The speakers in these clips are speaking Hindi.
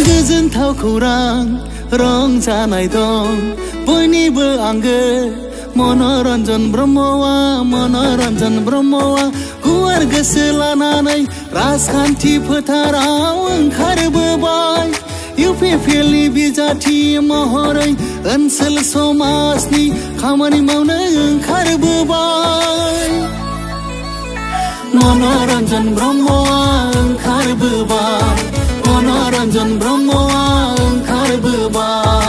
गोजोनथाव खौरां रंजानाय दं बयनिबो आंगो मनोरन्जन ब्रह्मआ गुवार गोसो लानानै राजखान्थि फोथाराव ओंखारबोबाय इउपिपिएलनि बिजाथि महरै ओनसोल समाजनि खामानि मावनो ओंखारबोबाय मनोरन्जन ब्रह्मआ ओंखारबोबाय मनोरन्जन ब्रह्मआ ओंखारबोबाय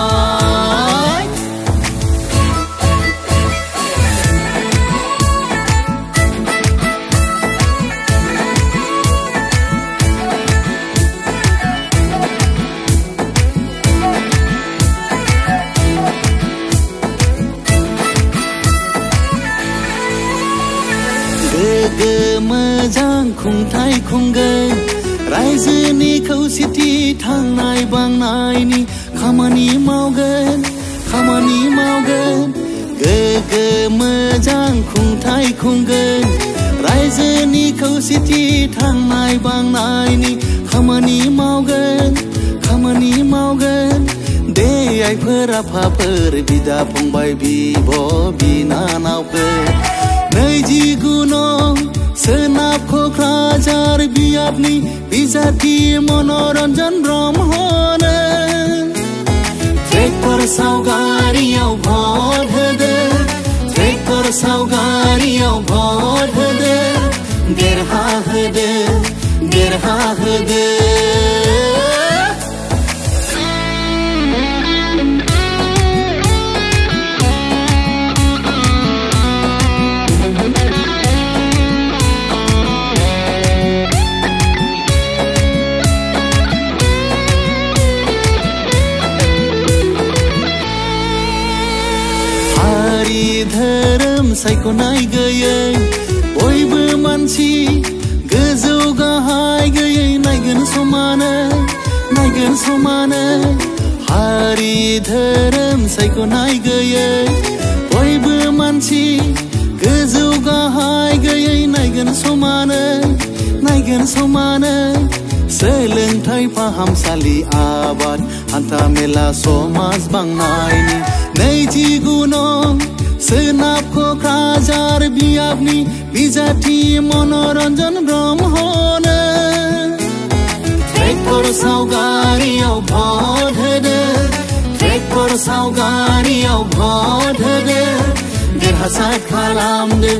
गोग्गो मोजां खुंथाय खुंगोन रायजोनि खौसेथि थांनाय बांनायनि खामानि मावगोन गोग्गो मोजां खुंथाय खुंगोन रायजोनि खौसेथि थांनाय बांनायनि खामानि मावगोन दे आइफोर आफाफोर बिदा फंबाय बिब' बिनानावफोर 29 नं सोनाब क'क्राझार बियाबनि बिजाथि मनोरन्जन ब्रह्मनो ट्रेक्टर सावगारियाव भट होदो ट्रेक्टर सावगारियाव भट होदो देरहाहोदो धोरोम सायख'नाय गैयै बयबो मानसि गोजौ गाहाय गैयै नायगोन समानै हारि धोरोम सायख'नाय गैयै बयबो मानसि गोजौ गाहाय गैयै नायगोन समानै सोलोंथाय फाहामसालि आबाद हान्था मेला समाज बांनायनि 29 नं सोनाब क'क्राझार बियाबनि बिजाथि मनोरन्जन ब्रह्मनो ट्रेक्टर सावगारियाव भट होदो ट्रेक्टर सावगारियाव भट होदो देरहासार खालामदो